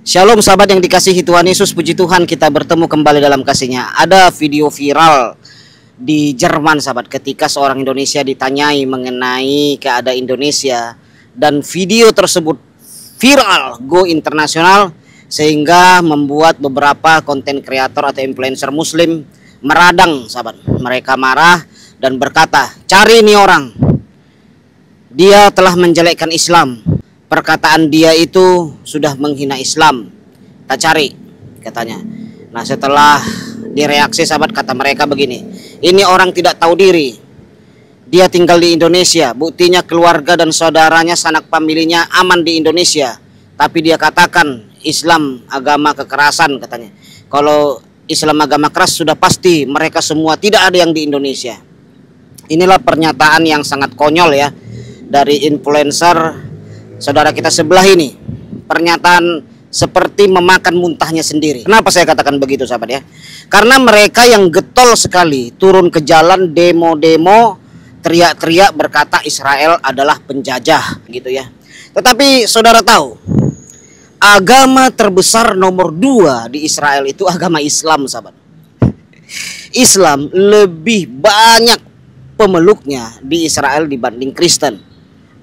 Shalom sahabat yang dikasihi Tuhan Yesus, puji Tuhan kita bertemu kembali dalam kasih-Nya. Ada video viral di Jerman sahabat, ketika seorang Indonesia ditanyai mengenai keadaan Indonesia, dan video tersebut viral go internasional sehingga membuat beberapa konten kreator atau influencer muslim meradang sahabat. Mereka marah dan berkata, cari ini orang, dia telah menjelekkan Islam. Perkataan dia itu sudah menghina Islam. Tak cari, katanya. Nah, setelah direaksi sahabat, kata mereka begini, ini orang tidak tahu diri. Dia tinggal di Indonesia, buktinya keluarga dan saudaranya, sanak familinya aman di Indonesia. Tapi dia katakan Islam agama kekerasan, katanya. Kalau Islam agama keras sudah pasti mereka semua tidak ada yang di Indonesia. Inilah pernyataan yang sangat konyol ya dari influencer saudara kita sebelah ini. Pernyataan seperti memakan muntahnya sendiri. Kenapa saya katakan begitu sahabat ya? Karena mereka yang getol sekali turun ke jalan demo-demo, teriak-teriak berkata Israel adalah penjajah gitu ya. Tetapi saudara tahu, agama terbesar nomor 2 di Israel itu agama Islam sahabat. Islam lebih banyak pemeluknya di Israel dibanding Kristen.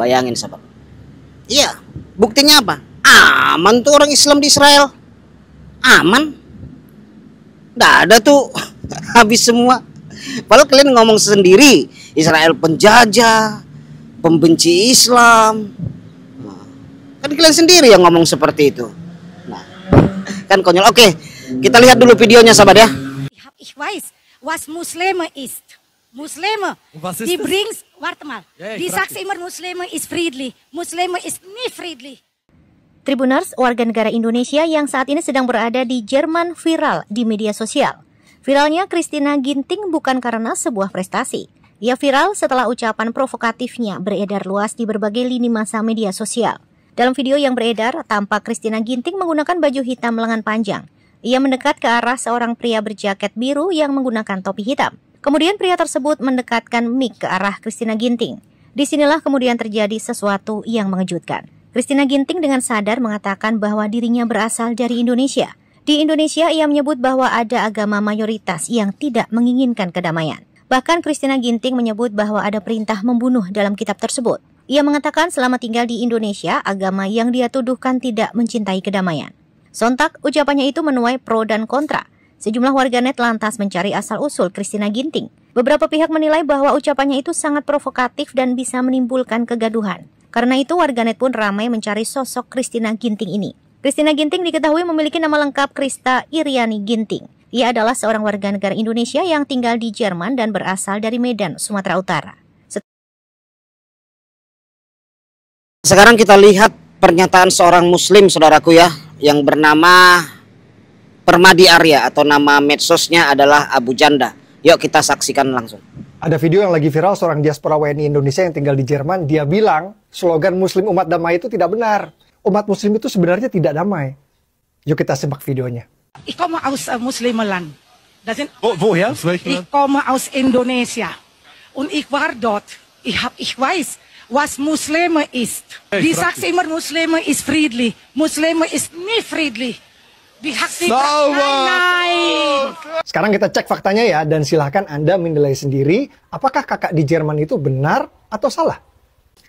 Bayangin sahabat. Iya, buktinya apa? Aman tuh orang Islam di Israel. Aman. Nggak ada tuh. Habis semua. Padahal kalian ngomong sendiri, Israel penjajah, pembenci Islam. Kan kalian sendiri yang ngomong seperti itu. Nah, kan konyol. Oke, kita lihat dulu videonya sahabat ya. Ich weiß, was Muslime ist. Muslime, die brings, warte mal, die sagt immer Muslime ist friedlich, Muslime ist nicht friedlich. Tribuners, warga negara Indonesia yang saat ini sedang berada di Jerman viral di media sosial. Viralnya Christina Ginting bukan karena sebuah prestasi. Ia viral setelah ucapan provokatifnya beredar luas di berbagai lini masa media sosial. Dalam video yang beredar, tampak Christina Ginting menggunakan baju hitam lengan panjang. Ia mendekat ke arah seorang pria berjaket biru yang menggunakan topi hitam. Kemudian pria tersebut mendekatkan mic ke arah Christina Ginting. Disinilah kemudian terjadi sesuatu yang mengejutkan. Christina Ginting dengan sadar mengatakan bahwa dirinya berasal dari Indonesia. Di Indonesia ia menyebut bahwa ada agama mayoritas yang tidak menginginkan kedamaian. Bahkan Christina Ginting menyebut bahwa ada perintah membunuh dalam kitab tersebut. Ia mengatakan selama tinggal di Indonesia, agama yang dia tuduhkan tidak mencintai kedamaian. Sontak ucapannya itu menuai pro dan kontra. Sejumlah warganet lantas mencari asal-usul Christina Ginting. Beberapa pihak menilai bahwa ucapannya itu sangat provokatif dan bisa menimbulkan kegaduhan. Karena itu warganet pun ramai mencari sosok Christina Ginting ini. Christina Ginting diketahui memiliki nama lengkap Krista Iriani Ginting. Ia adalah seorang warga negara Indonesia yang tinggal di Jerman dan berasal dari Medan, Sumatera Utara. Sekarang kita lihat pernyataan seorang muslim saudaraku ya, yang bernama Permadi Arya atau nama medsosnya adalah Abu Janda. Yuk kita saksikan langsung. Ada video yang lagi viral seorang diaspora WNI Indonesia yang tinggal di Jerman. Dia bilang slogan Muslim umat damai itu tidak benar. Umat Muslim itu sebenarnya tidak damai. Yuk kita simak videonya. Ich komme aus Muslimenland. Woher? Ich komme aus Indonesia. Und ich war dort. Ich weiß, was Muslime ist. Die sagt immer Muslime ist friedlich. Muslime ist nicht friedlich. Sekarang kita cek faktanya ya, dan silahkan Anda menilai sendiri apakah kakak di Jerman itu benar atau salah.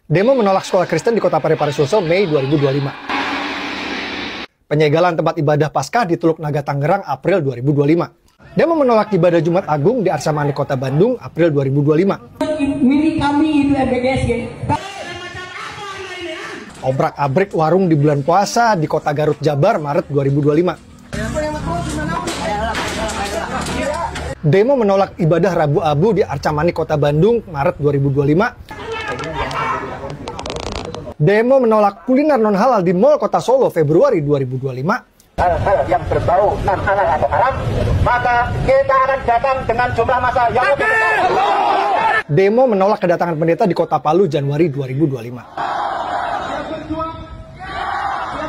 Demo menolak sekolah Kristen di kota Parepare Sulsel Mei 2025. Penyegelan tempat ibadah Paskah di Teluk Naga Tangerang April 2025. Demo menolak ibadah Jumat Agung di Arsamani Kota Bandung April 2025. Milik kami itu MBGSG. Obrak-abrik warung di bulan puasa di kota Garut, Jabar, Maret 2025. Demo menolak ibadah Rabu Abu di Arcamani, Kota Bandung, Maret 2025. Demo menolak kuliner non-halal di Mall Kota Solo, Februari 2025. Hal-hal yang berbau non-halal atau haram, maka kita akan datang dengan jumlah massa yang lebih besar. Demo menolak kedatangan pendeta di Kota Palu, Januari 2025.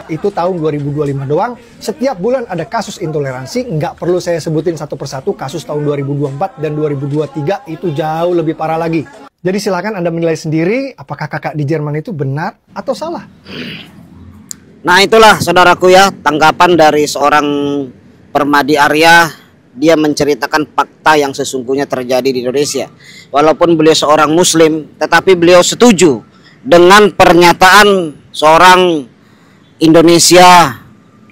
Itu tahun 2025 doang. Setiap bulan ada kasus intoleransi. Nggak perlu saya sebutin satu persatu. Kasus tahun 2024 dan 2023 itu jauh lebih parah lagi. Jadi silakan Anda menilai sendiri apakah kakak di Jerman itu benar atau salah. Nah itulah saudaraku ya, tanggapan dari seorang Permadi Arya. Dia menceritakan fakta yang sesungguhnya terjadi di Indonesia. Walaupun beliau seorang muslim, tetapi beliau setuju dengan pernyataan seorang Indonesia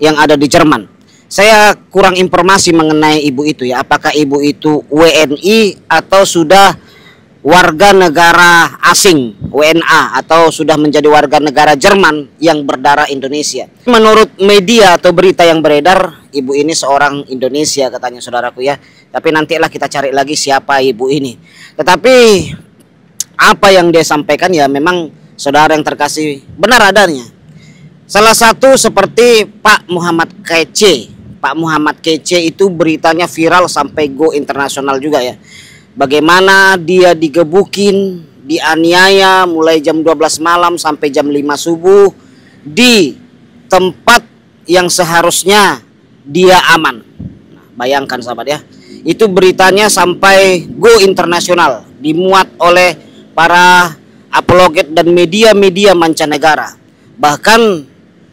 yang ada di Jerman. Saya kurang informasi mengenai ibu itu ya, apakah ibu itu WNI atau sudah warga negara asing, WNA, atau sudah menjadi warga negara Jerman yang berdarah Indonesia. Menurut media atau berita yang beredar, ibu ini seorang Indonesia katanya saudaraku ya. Tapi nantilah kita cari lagi siapa ibu ini. Tetapi apa yang dia sampaikan ya memang saudara yang terkasih benar adanya. Salah satu seperti Pak Muhammad Kece. Pak Muhammad Kece itu beritanya viral sampai go internasional juga ya. Bagaimana dia digebukin, dianiaya mulai jam 12 malam sampai jam 5 subuh di tempat yang seharusnya dia aman. Nah, bayangkan sahabat ya, itu beritanya sampai go internasional, dimuat oleh para apologet dan media-media mancanegara. Bahkan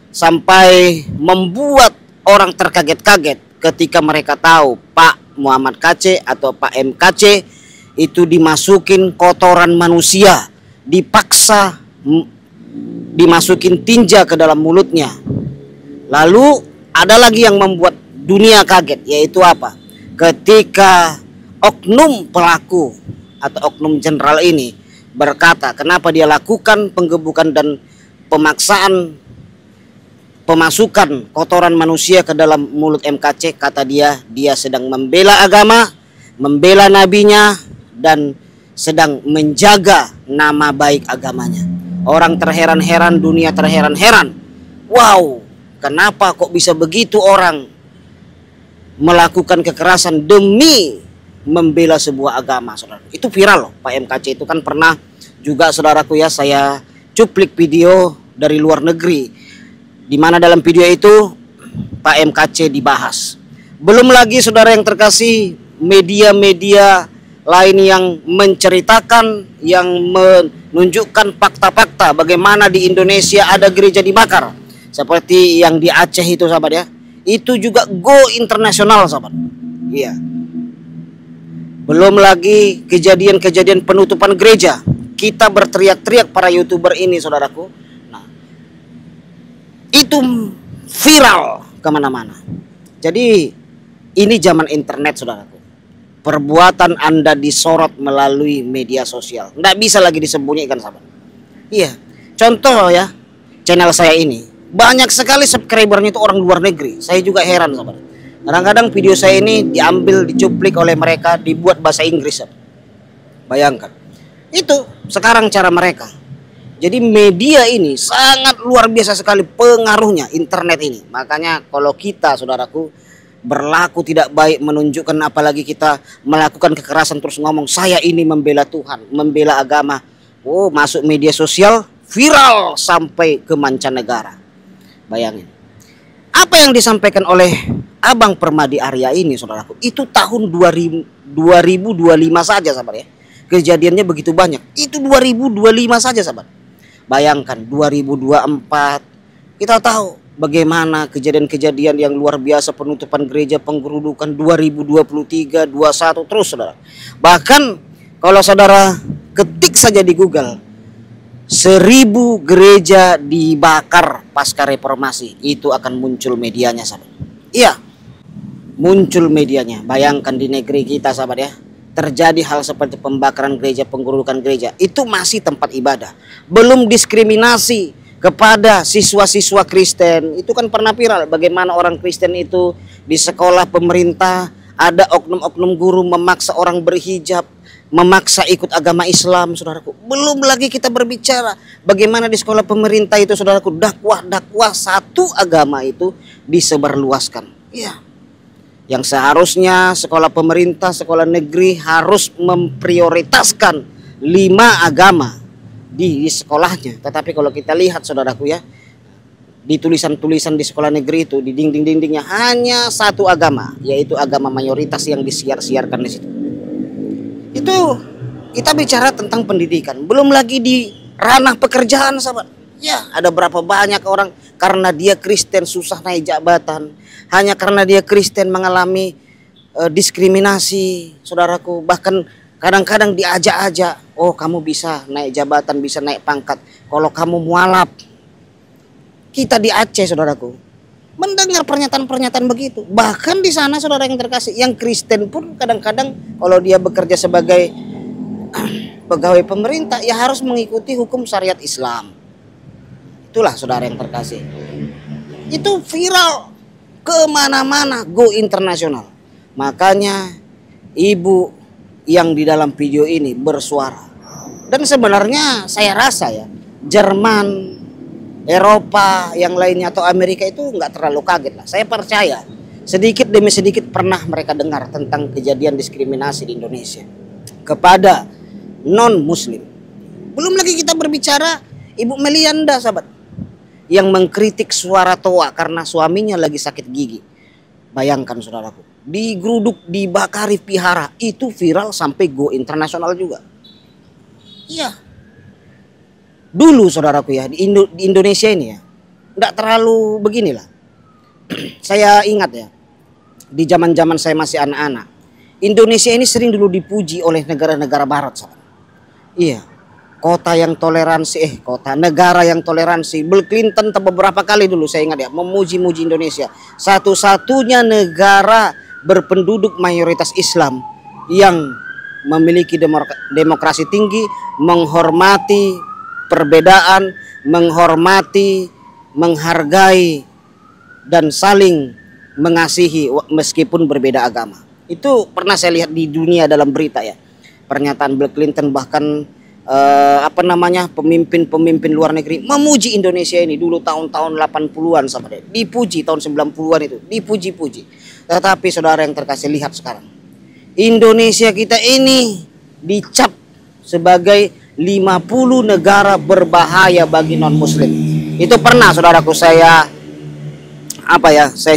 sampai membuat orang terkaget-kaget ketika mereka tahu Pak Muhammad KC atau Pak MKC itu dimasukin kotoran manusia, dipaksa dimasukin tinja ke dalam mulutnya. Lalu ada lagi yang membuat dunia kaget, yaitu apa? Ketika oknum pelaku atau oknum jenderal ini berkata kenapa dia lakukan penggebukan dan pemaksaan pemasukan kotoran manusia ke dalam mulut MKC. Kata dia sedang membela agama, membela nabinya, dan sedang menjaga nama baik agamanya. Orang terheran-heran, dunia terheran-heran. Wow, kenapa kok bisa begitu orang melakukan kekerasan demi membela sebuah agama, saudara. Itu viral loh, Pak MKC itu kan pernah juga saudaraku ya, saya cuplik video dari luar negeri, di mana dalam video itu Pak MKC dibahas. Belum lagi saudara yang terkasih, media-media lain yang menceritakan, yang menunjukkan fakta-fakta bagaimana di Indonesia ada gereja dibakar. Seperti yang di Aceh itu sahabat ya. Itu juga go internasional sahabat. Iya. Belum lagi kejadian-kejadian penutupan gereja. Kita berteriak-teriak para YouTuber ini saudaraku. Itu viral kemana-mana. Jadi ini zaman internet saudaraku. Perbuatan Anda disorot melalui media sosial, nggak bisa lagi disembunyikan sahabat. Iya, contoh ya, channel saya ini banyak sekali subscribernya itu orang luar negeri. Saya juga heran sahabat. Kadang-kadang video saya ini diambil, dicuplik oleh mereka, dibuat bahasa Inggris sahabat. Bayangkan, itu sekarang cara mereka. Jadi media ini sangat luar biasa sekali pengaruhnya, internet ini. Makanya kalau kita saudaraku berlaku tidak baik, menunjukkan apalagi kita melakukan kekerasan terus ngomong saya ini membela Tuhan, membela agama. Oh, masuk media sosial viral sampai ke mancanegara. Bayangin. Apa yang disampaikan oleh Abang Permadi Arya ini saudaraku, itu tahun 2025 saja sahabat ya. Kejadiannya begitu banyak. Itu 2025 saja sahabat. Bayangkan 2024 kita tahu bagaimana kejadian-kejadian yang luar biasa, penutupan gereja, penggerudukan 2023, 21 terus saudara. Bahkan kalau saudara ketik saja di Google 1000 gereja dibakar pasca reformasi, itu akan muncul medianya sahabat. Iya, muncul medianya. Bayangkan di negeri kita sahabat ya, terjadi hal seperti pembakaran gereja, penggerudukan gereja, itu masih tempat ibadah. Belum diskriminasi kepada siswa-siswa Kristen. Itu kan pernah viral bagaimana orang Kristen itu di sekolah pemerintah ada oknum-oknum guru memaksa orang berhijab, memaksa ikut agama Islam saudaraku. Belum lagi kita berbicara bagaimana di sekolah pemerintah itu saudaraku, dakwah satu agama itu disebarluaskan. Iya. Yang seharusnya sekolah pemerintah, sekolah negeri harus memprioritaskan 5 agama di sekolahnya. Tetapi kalau kita lihat saudaraku ya, di tulisan-tulisan di sekolah negeri itu, di dinding-dindingnya hanya satu agama, yaitu agama mayoritas yang disiar-siarkan di situ. Itu kita bicara tentang pendidikan. Belum lagi di ranah pekerjaan sahabat. Ya, ada berapa banyak orang karena dia Kristen susah naik jabatan, hanya karena dia Kristen mengalami diskriminasi, saudaraku. Bahkan kadang-kadang diajak-ajak, oh kamu bisa naik jabatan, bisa naik pangkat kalau kamu mualaf. Kita di Aceh, saudaraku, mendengar pernyataan-pernyataan begitu. Bahkan di sana, saudara yang terkasih, yang Kristen pun kadang-kadang kalau dia bekerja sebagai pegawai pemerintah, ya harus mengikuti hukum syariat Islam. Itulah, saudara yang terkasih, itu viral kemana-mana, go internasional. Makanya ibu yang di dalam video ini bersuara. Dan sebenarnya saya rasa ya, Jerman, Eropa, yang lainnya atau Amerika itu nggak terlalu kaget lah. Saya percaya sedikit demi sedikit pernah mereka dengar tentang kejadian diskriminasi di Indonesia kepada non-muslim. Belum lagi kita berbicara Ibu Melianda, sahabat, yang mengkritik Suara Toa karena suaminya lagi sakit gigi. Bayangkan, saudaraku, digeruduk, dibakari pihara, itu viral sampai go internasional juga. Iya. Dulu, saudaraku ya, di Indonesia ini ya, nggak terlalu beginilah. Saya ingat ya, di zaman-zaman saya masih anak-anak, Indonesia ini sering dulu dipuji oleh negara-negara barat, sahabat. Iya, negara yang toleransi. Bill Clinton beberapa kali dulu saya ingat ya, memuji-muji Indonesia. Satu-satunya negara berpenduduk mayoritas Islam yang memiliki demokrasi tinggi, menghormati perbedaan, menghormati, menghargai, dan saling mengasihi meskipun berbeda agama. Itu pernah saya lihat di dunia dalam berita ya. Pernyataan Bill Clinton, bahkan pemimpin-pemimpin luar negeri memuji Indonesia ini dulu tahun-tahun 80-an sampai dipuji, tahun 90-an itu dipuji-puji. Tetapi saudara yang terkasih, lihat sekarang Indonesia kita ini dicap sebagai 50 negara berbahaya bagi non muslim. Itu pernah, saudaraku, saya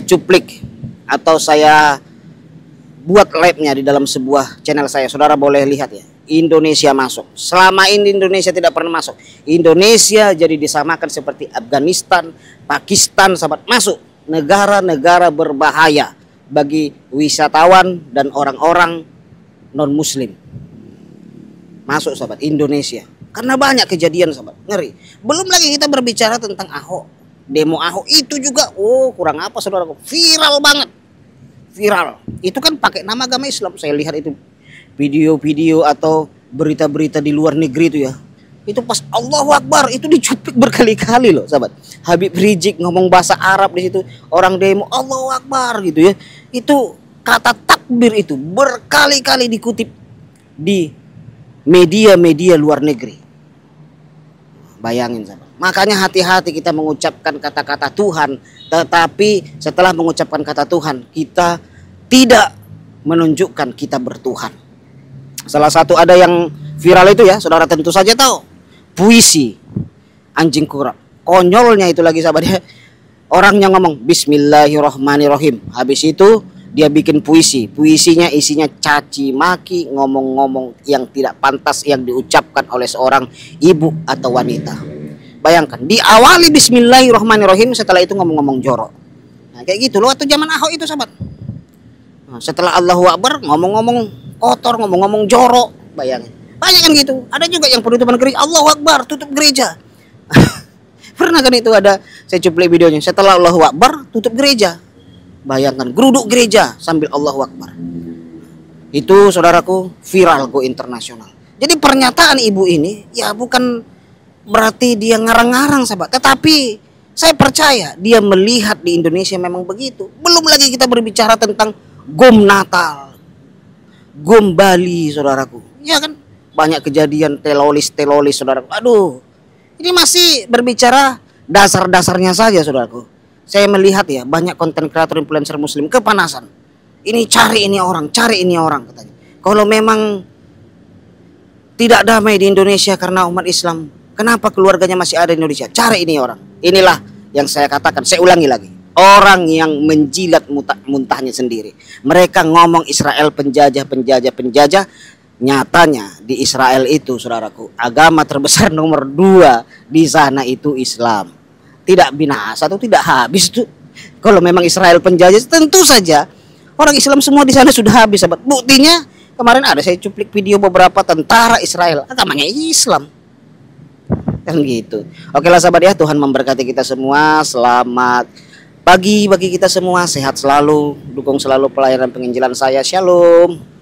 cuplik atau saya buat labnya di dalam sebuah channel saya. Saudara boleh lihat ya, Indonesia masuk. Selama ini Indonesia tidak pernah masuk. Indonesia jadi disamakan seperti Afghanistan, Pakistan, sahabat, masuk negara-negara berbahaya bagi wisatawan dan orang-orang non muslim. Masuk, sahabat, Indonesia. Karena banyak kejadian, sahabat, ngeri. Belum lagi kita berbicara tentang Ahok, demo Ahok itu juga, kurang apa, saudaraku, viral banget. Viral. Itu kan pakai nama agama Islam. Saya lihat itu video-video atau berita-berita di luar negeri itu ya. Itu pas Allahu Akbar itu dicuplik berkali-kali loh, sahabat. Habib Rizik ngomong bahasa Arab di situ, orang demo Allahu Akbar gitu ya. Itu kata takbir itu berkali-kali dikutip di media-media luar negeri. Bayangin, sahabat. Makanya hati-hati kita mengucapkan kata-kata Tuhan, tetapi setelah mengucapkan kata Tuhan, kita tidak menunjukkan kita bertuhan. Salah satu ada yang viral itu ya, saudara tentu saja tahu, puisi anjing kurap. Konyolnya itu lagi, sahabat ya. Orangnya ngomong Bismillahirrahmanirrahim, habis itu dia bikin puisi. Puisinya isinya caci maki, ngomong-ngomong yang tidak pantas yang diucapkan oleh seorang ibu atau wanita. Bayangkan, diawali Bismillahirrahmanirrahim, setelah itu ngomong-ngomong jorok. Nah, kayak gitu loh waktu zaman Ahok itu, sahabat. Nah, setelah Allahu Akbar ngomong-ngomong kotor, ngomong-ngomong jorok. Bayangin, banyak kan gitu. Ada juga yang penutupan gereja, Allahu Akbar tutup gereja. Pernah kan itu ada, saya cuplik videonya, setelah Allahu Akbar tutup gereja. Bayangkan, geruduk gereja sambil Allahu Akbar. Itu, saudaraku, viral go internasional. Jadi pernyataan ibu ini ya bukan berarti dia ngarang-ngarang, sahabat, tetapi saya percaya dia melihat di Indonesia memang begitu. Belum lagi kita berbicara tentang Gom Natal, Gom Bali, saudaraku. Ya kan, banyak kejadian telolis, saudaraku. Aduh, ini masih berbicara dasar-dasarnya saja, saudaraku. Saya melihat ya, banyak konten kreator influencer muslim kepanasan. Ini cari ini orang katanya. Kalau memang tidak damai di Indonesia karena umat Islam, kenapa keluarganya masih ada di Indonesia? Cari ini orang. Inilah yang saya katakan, saya ulangi lagi. Orang yang menjilat muntahnya sendiri. Mereka ngomong Israel penjajah. Nyatanya di Israel itu, saudaraku, agama terbesar nomor 2 di sana itu Islam. tidak binasa atau tidak habis tuh. Kalau memang Israel penjajah, tentu saja orang Islam semua di sana sudah habis, sahabat. Buktinya kemarin ada saya cuplik video beberapa tentara Israel, agamanya Islam. Kan gitu. Oke lah sahabat ya, Tuhan memberkati kita semua. Selamat pagi bagi kita semua, sehat selalu, dukung selalu pelayanan penginjilan saya. Shalom.